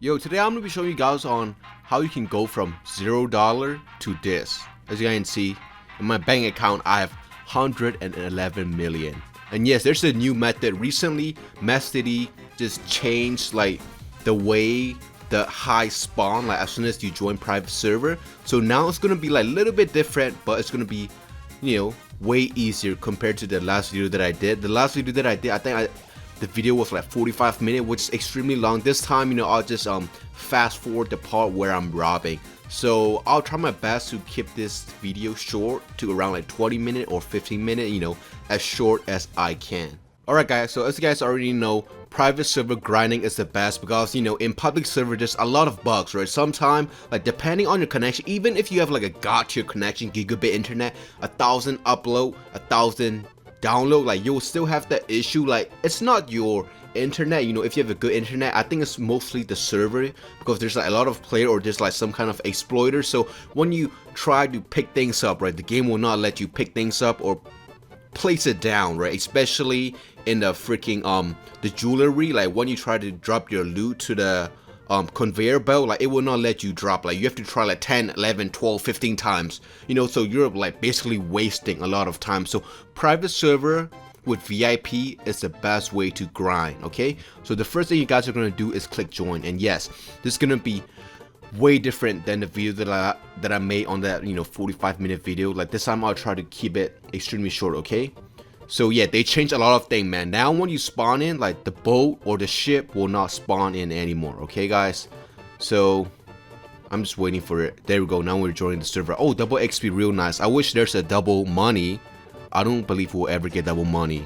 Yo, today I'm gonna be showing you guys on how you can go from $0 to this. As you guys can see, in my bank account, I have 111 million. And yes, there's a new method. Recently, Madcity just changed like the way the high spawn, like as soon as you join private server. So now it's gonna be like a little bit different, but it's gonna be, way easier compared to the last video that I did. The last video that I did, the video was like 45 minutes, which is extremely long. This time, I'll just fast forward the part where I'm robbing. So I'll try my best to keep this video short to around like 20 minutes or 15 minutes, as short as I can. Alright guys, so as you guys already know, private server grinding is the best because, in public server there's a lot of bugs, right? Sometimes, like depending on your connection, even if you have like a god tier connection, gigabit internet, 1,000 upload, 1,000 download, like you'll still have that issue. Like it's not your internet, if you have a good internet, I think it's mostly the server because there's like a lot of player or there's like some kind of exploiter. So when you try to pick things up, right, the game will not let you pick things up or place it down, right? Especially in the freaking the jewelry, like when you try to drop your loot to the conveyor belt, like it will not let you drop. Like you have to try like 10, 11, 12, 15 times, so you're like basically wasting a lot of time. So private server with VIP is the best way to grind. Okay, so the first thing you guys are going to do is click join, and yes, this is going to be way different than the video that I made on that 45-minute video. Like this time I'll try to keep it extremely short. Okay, so yeah, they changed a lot of things, man. Now when you spawn in, like the boat or the ship will not spawn in anymore. Okay guys, so I'm just waiting for it. There we go. Now we're joining the server. Oh, double XP, real nice. I wish there's a double money. I don't believe we'll ever get double money,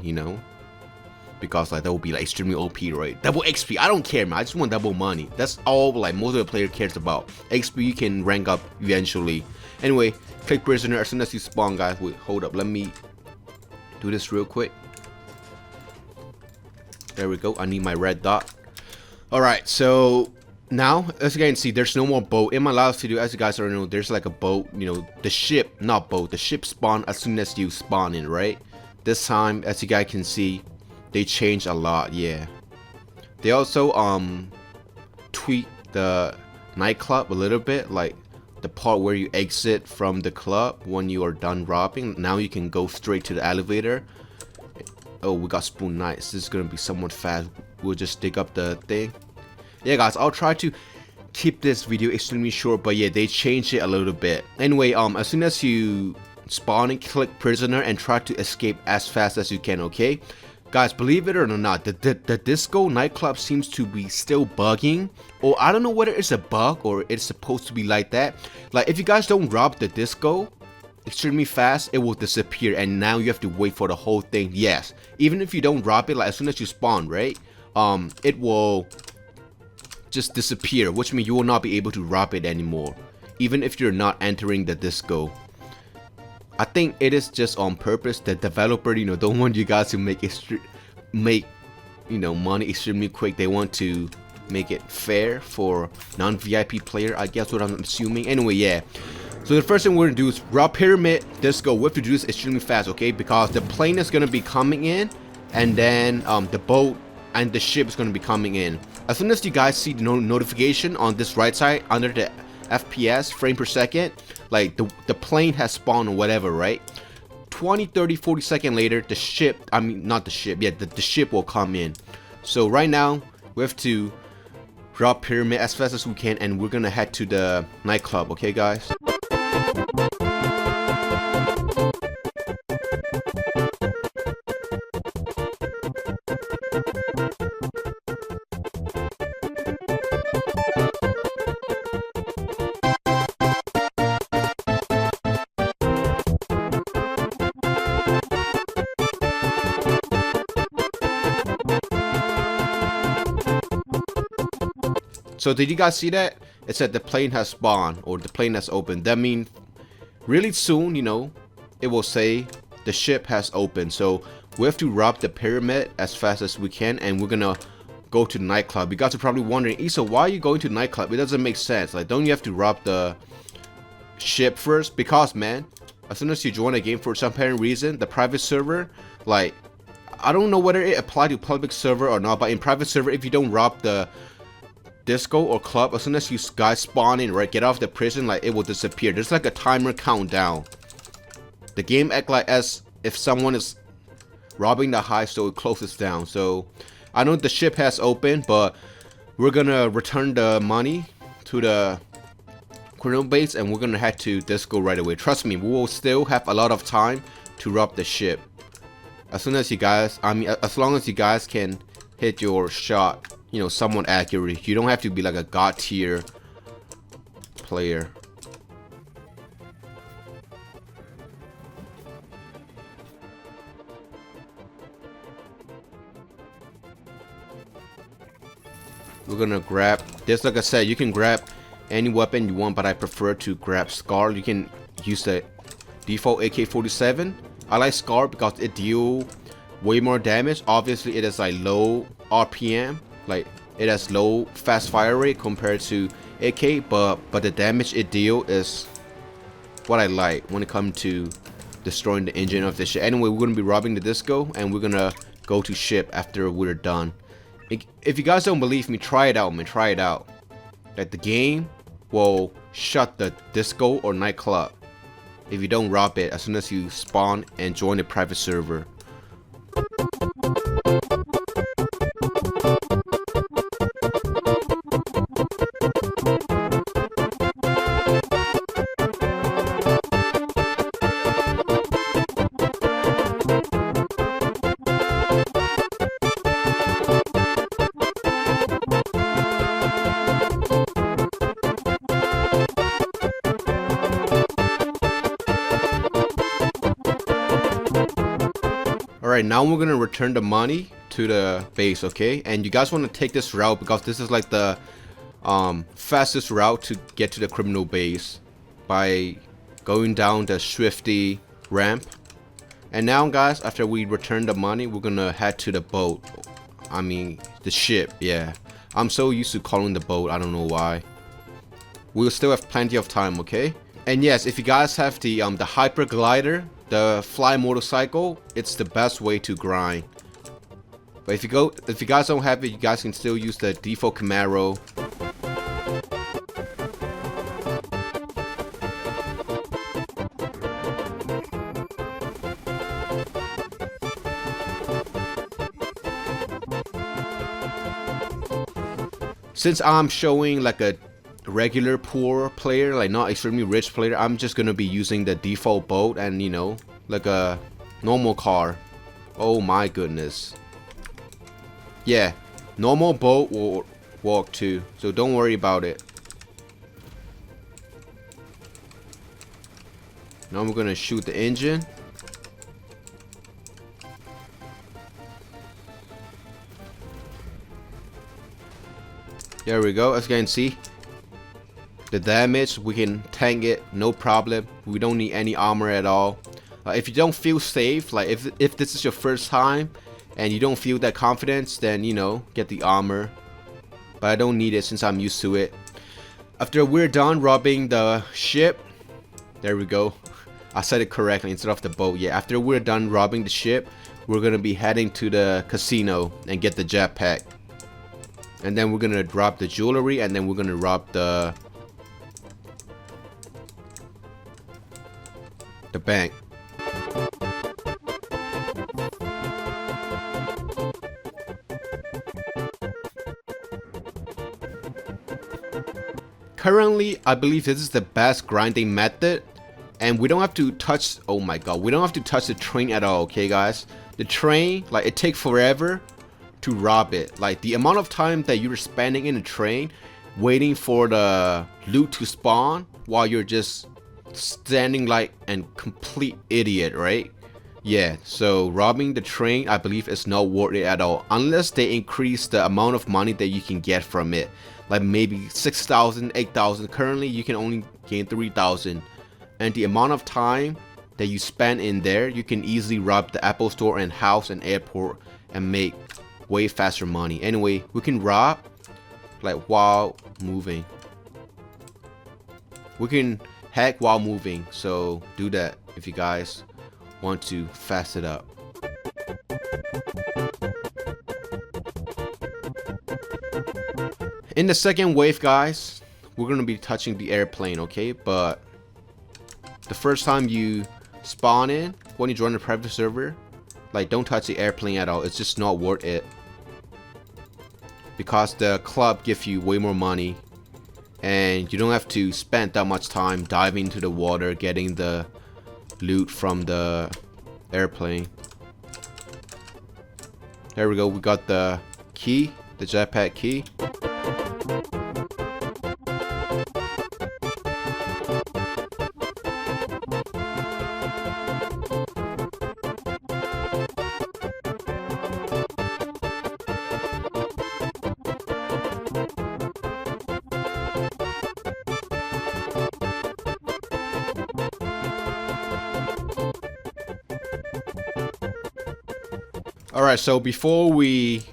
because like that would be like extremely OP, right? Double XP, I don't care, man. I just want double money. That's all like most of the player cares about. XP you can rank up eventually. Anyway, click prisoner as soon as you spawn, guys. Wait, hold up, let me do this real quick. There we go. I need my red dot. Alright, so now as you guys can see, there's no more boat. In my last video, as you guys already know, there's like a boat, the ship, not boat, the ship spawn as soon as you spawn in, right? This time, as you guys can see, they changed a lot. Yeah, they also tweaked the nightclub a little bit, like the part where you exit from the club when you are done robbing. Now you can go straight to the elevator. Oh, we got spoon. Nice. This is gonna be somewhat fast. We'll just dig up the thing. Yeah guys, I'll try to keep this video extremely short, but yeah, they changed it a little bit. Anyway, as soon as you spawn and click prisoner and try to escape as fast as you can. Okay guys, believe it or not, the disco nightclub seems to be still bugging, or I don't know whether it's a bug or it's supposed to be like that. Like if you guys don't rob the disco extremely fast, it will disappear, and now you have to wait for the whole thing. Yes, even if you don't rob it, like as soon as you spawn, right, it will just disappear, which means you will not be able to rob it anymore, even if you're not entering the disco. I think it is just on purpose. The developer, don't want you guys to make money extremely quick. They want to make it fair for non-VIP player, I guess what I'm assuming. Anyway, yeah. So the first thing we're gonna do is rob pyramid disco. We have to do this extremely fast, okay? Because the plane is gonna be coming in, and then the boat and the ship is gonna be coming in. As soon as you guys see the notification on this right side under the FPS frame per second, like the plane has spawned or whatever, right? 20, 30, 40 seconds later, the ship, I mean not the ship, yeah, the ship will come in. So right now we have to rob pyramid as fast as we can, and we're gonna head to the nightclub. Okay guys, so did you guys see that? It said the plane has spawned or the plane has opened. That means really soon, it will say the ship has opened. So we have to rob the pyramid as fast as we can, and we're gonna go to the nightclub. You guys are probably wondering, Isa, why are you going to the nightclub? It doesn't make sense. Like, don't you have to rob the ship first? Because man, as soon as you join a game, for some apparent reason, the private server, like, I don't know whether it applied to public server or not, but in private server, if you don't rob the disco or club, as soon as you guys spawn in, right, get off the prison, like it will disappear. There's like a timer countdown. The game act like as if someone is robbing the heist, so it closes down. So I know the ship has opened, but we're gonna return the money to the criminal base and we're gonna head to disco right away. Trust me, we will still have a lot of time to rob the ship. As soon as you guys, as long as you guys can hit your shot, you know, somewhat accurate. You don't have to be like a god tier player. We're gonna grab this. Like I said, you can grab any weapon you want, but I prefer to grab Scar. You can use the default AK-47. I like Scar because it deals way more damage. Obviously, it is like low RPM, like it has low fast fire rate compared to AK, but the damage it deals is what I like when it comes to destroying the engine of the ship. Anyway, we're gonna be robbing the disco, and we're gonna go to ship after we're done. If you guys don't believe me, try it out, man. Try it out. Like the game will shut the disco or nightclub if you don't rob it as soon as you spawn and join the private server. Alright, now we're gonna return the money to the base, okay? And you guys want to take this route because this is like the fastest route to get to the criminal base by going down the Swifty ramp. And now, guys, after we return the money, we're gonna head to the boat. I mean, the ship, yeah. I'm so used to calling the boat, I don't know why. We'll still have plenty of time, okay? And yes, if you guys have the hyper glider, the fly motorcycle, it's the best way to grind. But if you guys don't have it, you guys can still use the default Camaro. Since I'm showing like a regular poor player, like not extremely rich player, I'm just gonna be using the default boat and, you know, like a normal car. Oh my goodness. Yeah, normal boat will work too, so don't worry about it. Now we're gonna shoot the engine. There we go. As you can see, the damage, we can tank it, no problem. We don't need any armor at all. If you don't feel safe, like if this is your first time and you don't feel that confidence, then, you know, get the armor. But I don't need it since I'm used to it. After we're done robbing the ship, there we go. I said it correctly instead of the boat. Yeah, after we're done robbing the ship, we're gonna be heading to the casino and get the jetpack. And then we're gonna drop the jewelry, and then we're gonna rob the bank. Currently, I believe this is the best grinding method, and we don't have to touch, oh my god, we don't have to touch the train at all, okay guys? The train, like, it takes forever to rob it. Like, the amount of time that you're spending in the train waiting for the loot to spawn while you're just standing like a complete idiot, right? Yeah, so robbing the train, I believe, is not worth it at all unless they increase the amount of money that you can get from it, like maybe 6,000, 8,000. Currently you can only gain 3,000, and the amount of time that you spend in there, you can easily rob the Apple Store and house and airport and make way faster money. Anyway, we can rob like while moving. We can hack while moving, so do that if you guys want to fast it up. In the second wave, guys, we're gonna be touching the airplane, okay? But the first time you spawn in, when you join the private server, like, don't touch the airplane at all. It's just not worth it, because the club gives you way more money, and you don't have to spend that much time diving into the water getting the loot from the airplane. There we go, we got the key, the jetpack key. Alright, so before we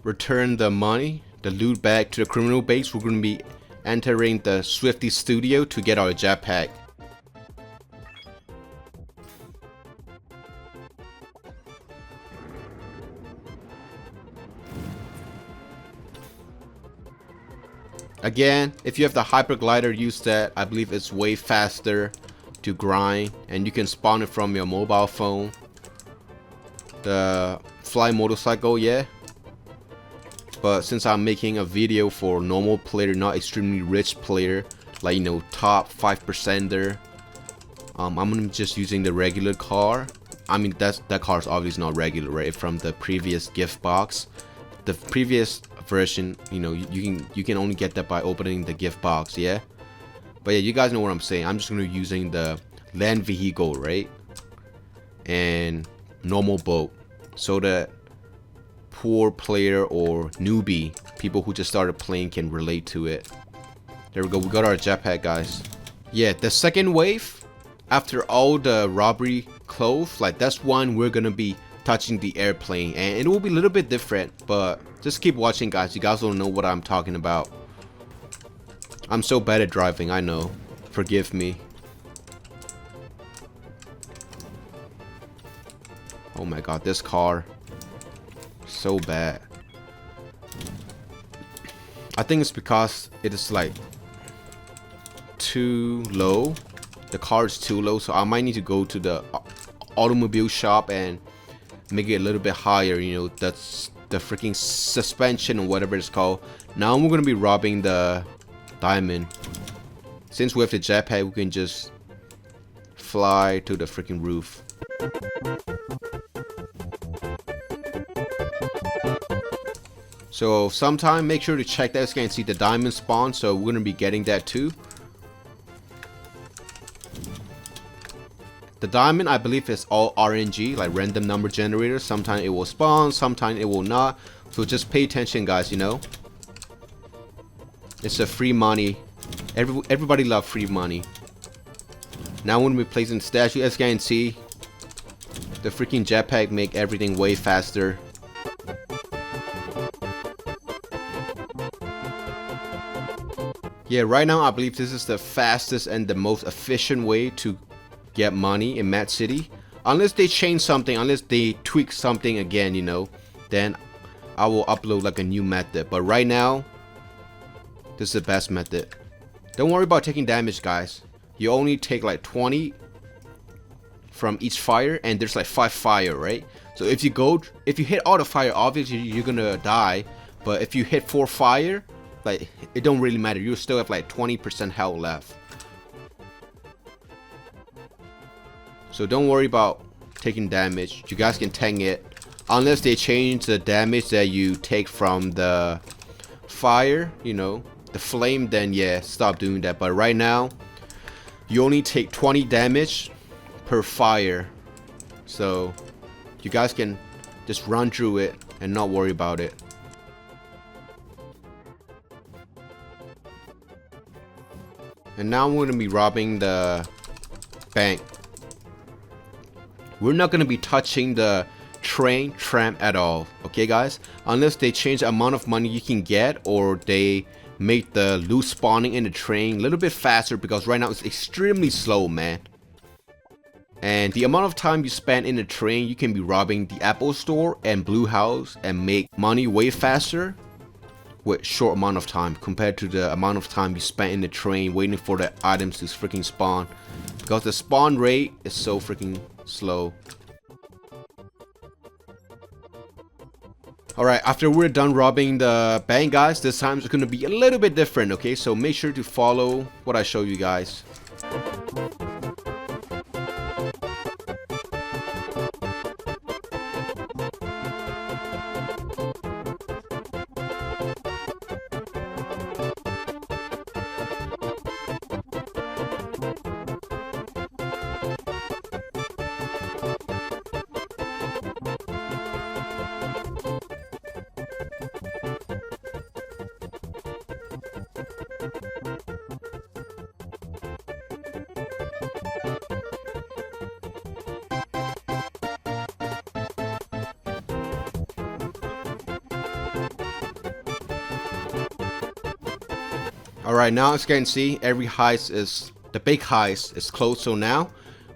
return the money, the loot back to the criminal base, we're going to be entering the Swifty studio to get our jetpack. Again, if you have the hyper glider, use that. I believe it's way faster to grind, and you can spawn it from your mobile phone. The fly motorcycle, yeah, but since I'm making a video for normal player, not extremely rich player, like, you know, top 5%er, I'm just using the regular car. I mean, that car is obviously not regular, right? From the previous gift box, the previous version, you know, you can only get that by opening the gift box, yeah. But yeah, you guys know what I'm saying. I'm just gonna be using the land vehicle, right, and normal boat, so that poor player or newbie, people who just started playing, can relate to it. There we go, we got our jetpack, guys. Yeah, the second wave, after all the robbery clothes, like, that's when we're gonna be touching the airplane, and it will be a little bit different, but just keep watching, guys. You guys don't know what I'm talking about. I'm so bad at driving, I know, forgive me. Oh my god, this car, so bad. I think it's because it is like too low. The car is too low, so I might need to go to the automobile shop and make it a little bit higher. You know, that's the freaking suspension or whatever it's called. Now we're gonna be robbing the diamond. Since we have the jetpack, we can just fly to the freaking roof. So sometime make sure to check that, so you can see the diamond spawn, so we're gonna be getting that too. The diamond, I believe, is all RNG, like random number generator. Sometimes it will spawn, sometimes it will not, so just pay attention, guys, you know. It's a free money. Everybody loves free money. Now when we're placing statue, as you can see, the freaking jetpack make everything way faster. Yeah, right now I believe this is the fastest and the most efficient way to get money in Madcity. Unless they change something, unless they tweak something again, you know, then I will upload like a new method. But right now, this is the best method. Don't worry about taking damage, guys. You only take like 20 from each fire, and there's like 5 fire, right? So if you hit all the fire, obviously you're gonna die. But if you hit 4 fire, like, it don't really matter. You still have like 20% health left. So don't worry about taking damage. You guys can tank it. Unless they change the damage that you take from the fire, you know, the flame, then yeah, stop doing that. But right now, you only take 20 damage per fire. So you guys can just run through it and not worry about it. And now we're gonna be robbing the bank. We're not gonna be touching the tram at all, okay, guys? Unless they change the amount of money you can get, or they make the loot spawning in the train a little bit faster, because right now it's extremely slow, man. And the amount of time you spend in the train, you can be robbing the Apple Store and Blue House and make money way faster. with short amount of time compared to the amount of time you spent in the train waiting for the items to freaking spawn, because the spawn rate is so freaking slow. Alright, after we're done robbing the bank, guys, this time it's gonna be a little bit different, okay? So make sure to follow what I show you guys. Alright, now as you can see, every heist is, the big heist is closed. So now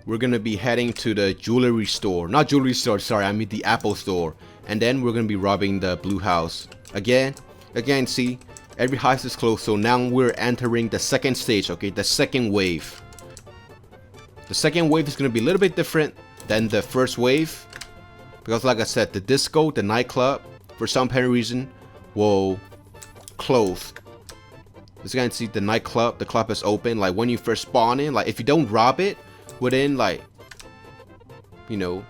we're gonna be heading to the jewelry store. Not jewelry store, sorry, I mean the Apple store. And then we're gonna be robbing the blue house. Again, see, every heist is closed. So now we're entering the second stage, okay, the second wave. The second wave is gonna be a little bit different than the first wave, because like I said, the disco, the nightclub, for some apparent reason, will close. As you can see, the nightclub, the club is open. Like when you first spawn in, like if you don't rob it within, like, you know,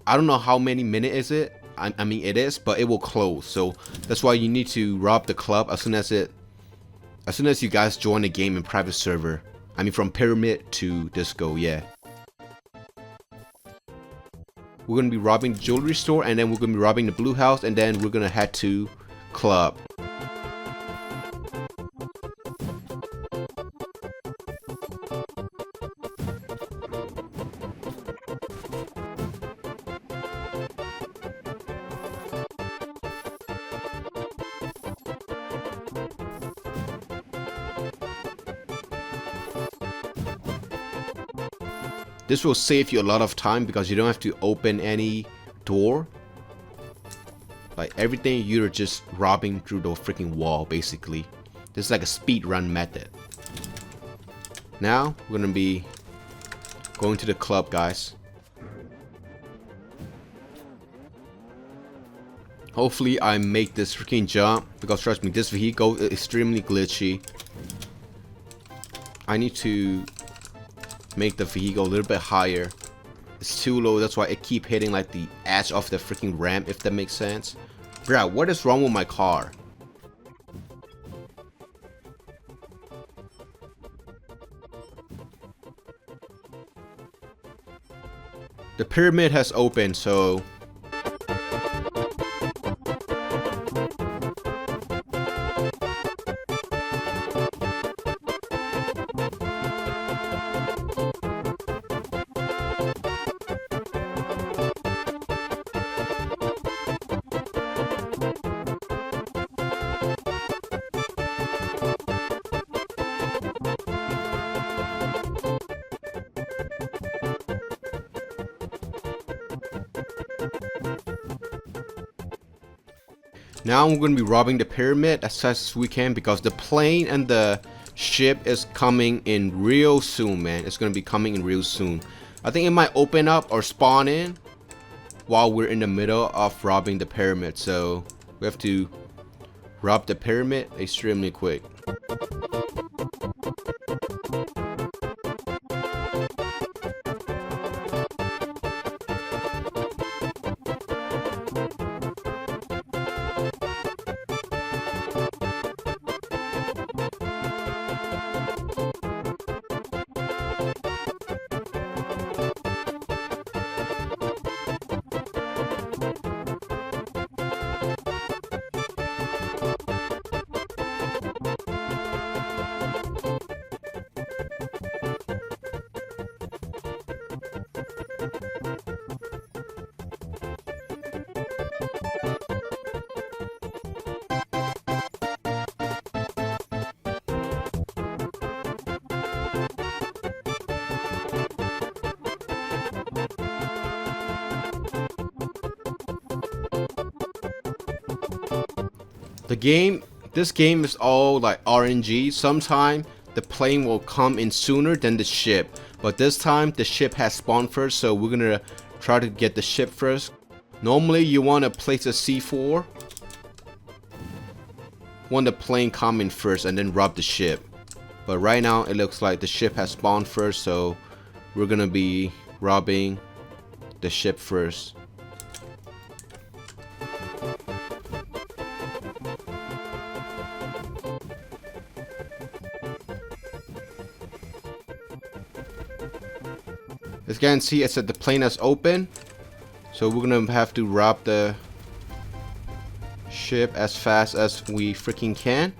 I don't know how many minutes is it. I mean it is, but it will close. So that's why you need to rob the club as soon as you guys join the game in private server. I mean from pyramid to disco, yeah. We're gonna be robbing the jewelry store, and then we're gonna be robbing the blue house, and then we're gonna head to club. This will save you a lot of time because you don't have to open any door. Like everything, you're just robbing through the freaking wall, basically. This is like a speed run method. Now we're gonna be going to the club, guys. Hopefully I make this freaking jump, because trust me, this vehicle is extremely glitchy. I need to make the vehicle a little bit higher. It's too low, that's why it keep hitting like the edge of the freaking ramp, if that makes sense. Bruh, what is wrong with my car? The pyramid has opened, so now we're going to be robbing the pyramid as fast as we can, because the plane and the ship is coming in real soon, man. It's going to be coming in real soon. I think it might open up or spawn in while we're in the middle of robbing the pyramid. So we have to rob the pyramid extremely quick. This game is all like RNG. Sometime the plane will come in sooner than the ship, but this time the ship has spawned first, so we're gonna try to get the ship first. Normally you want to place a C4 when the plane come in first and then rob the ship, but right now it looks like the ship has spawned first, so we're gonna be robbing the ship first. As you can see, it said the plane is open, so we're gonna have to rob the ship as fast as we freaking can.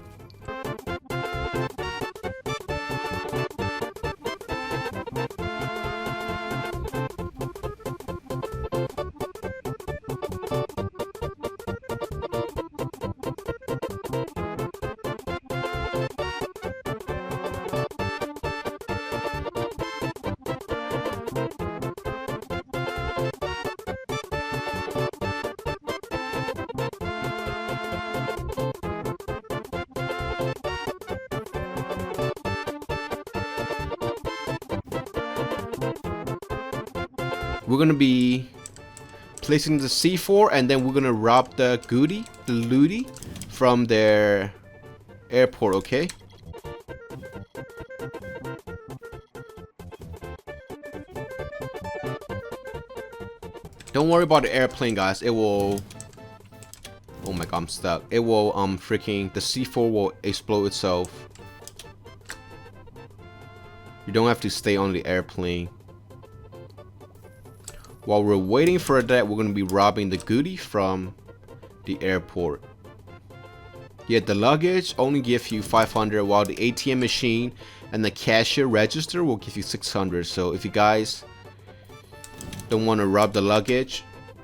We're gonna be placing the C4 and then we're gonna rob the looty from their airport, okay? Don't worry about the airplane, guys. It will... Oh my god, I'm stuck. It will, freaking... The C4 will explode itself. You don't have to stay on the airplane. While we're waiting for that, we're going to be robbing the goodie from the airport. Yeah, the luggage only give you 500, while the ATM machine and the cashier register will give you 600. So if you guys don't want to rob the luggage,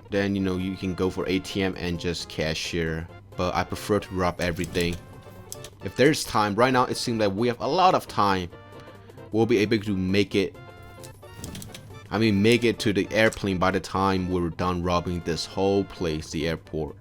then you know you can go for ATM and just cashier. But I prefer to rob everything. If there's time, right now it seems like we have a lot of time. We'll be able to make it to the airplane by the time we're done robbing this whole place, the airport.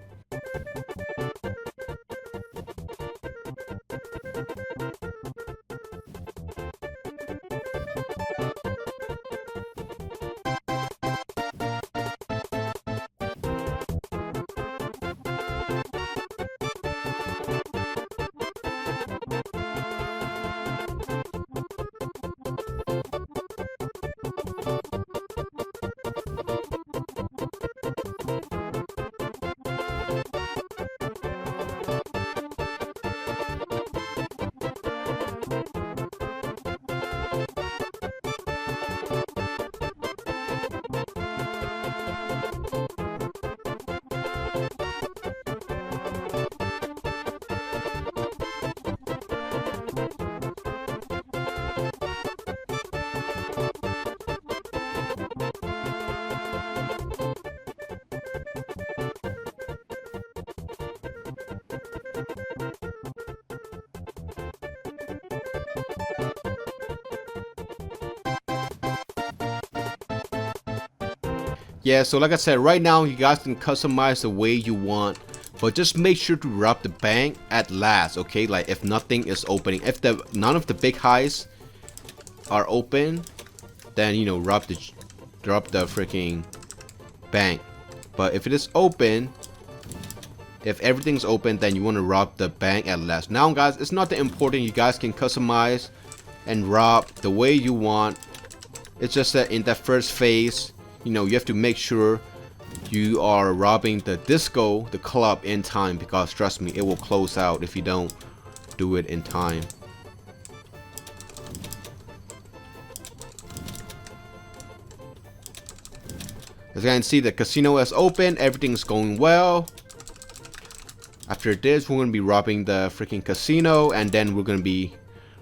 Yeah, so like I said, right now you guys can customize the way you want, but just make sure to rob the bank at last, okay? Like if nothing is opening, if none of the big heists are open, then you know rob the freaking bank. But if it is open, if everything's open, then you want to rob the bank at last. Now guys, it's not that important. You guys can customize and rob the way you want. It's just that in that first phase, you know, you have to make sure you are robbing the disco, the club, in time, because trust me, it will close out if you don't do it in time. As you can see, the casino is open, everything's going well. After this, we're gonna be robbing the freaking casino, and then we're gonna be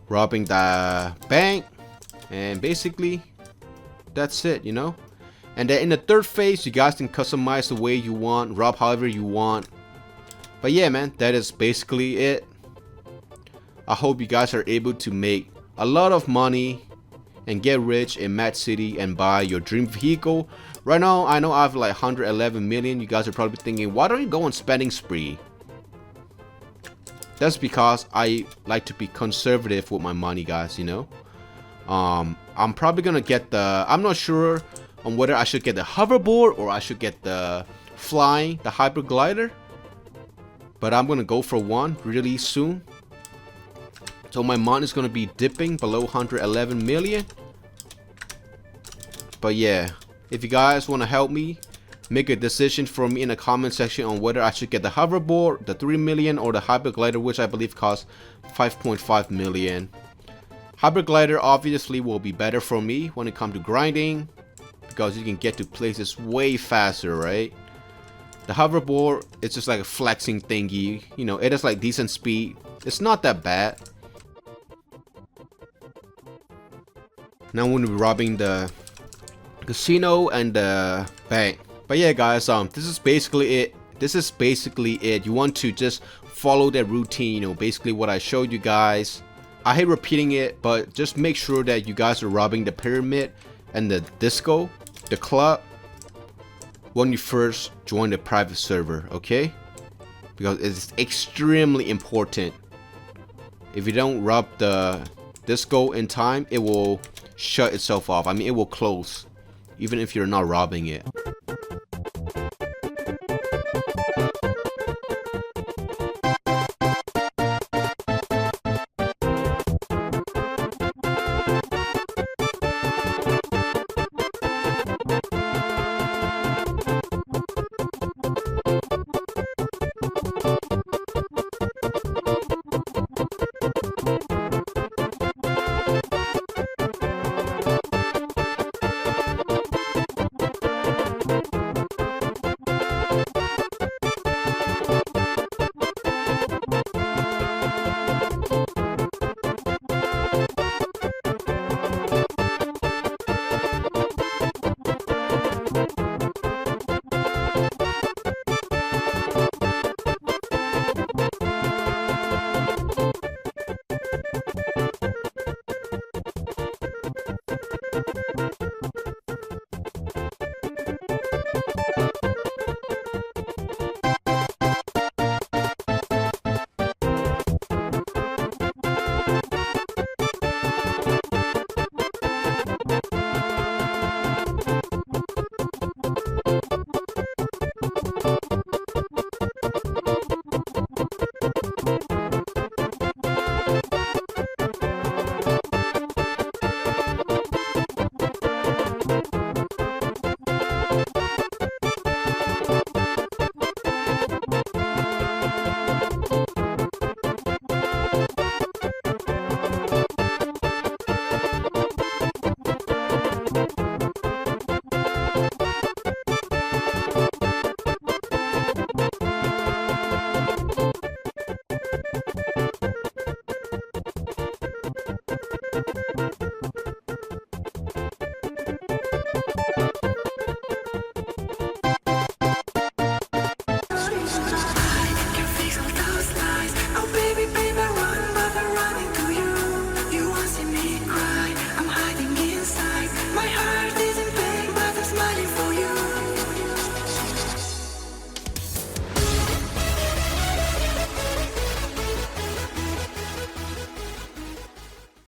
robbing the bank, and basically that's it, you know. And then in the third phase, you guys can customize the way you want, rob however you want. But yeah, man, that is basically it. I hope you guys are able to make a lot of money and get rich in Madcity and buy your dream vehicle. Right now, I know I have like 111 million. You guys are probably thinking, why don't you go on spending spree? That's because I like to be conservative with my money, guys, you know. I'm probably gonna get the, I'm not sure on whether I should get the hoverboard or I should get the flying, the hyper glider, but I'm gonna go for one really soon. So my money is gonna be dipping below 111 million. But yeah, if you guys want to help me make a decision for me in the comment section on whether I should get the hoverboard, the 3 million, or the hyper glider, which I believe costs 5.5 million. Hyper glider obviously will be better for me when it comes to grinding, because you can get to places way faster, right? The hoverboard, it's just like a flexing thingy, you know, it has like decent speed. It's not that bad. Now I'm gonna be robbing the casino and the bank. But yeah, guys, this is basically it. You want to just follow that routine, you know, basically what I showed you guys. I hate repeating it, but just make sure that you guys are robbing the pyramid and the disco, the club, when you first join the private server, okay? Because it's extremely important. If you don't rob the disco in time, it will shut itself off. I mean, it will close, even if you're not robbing it.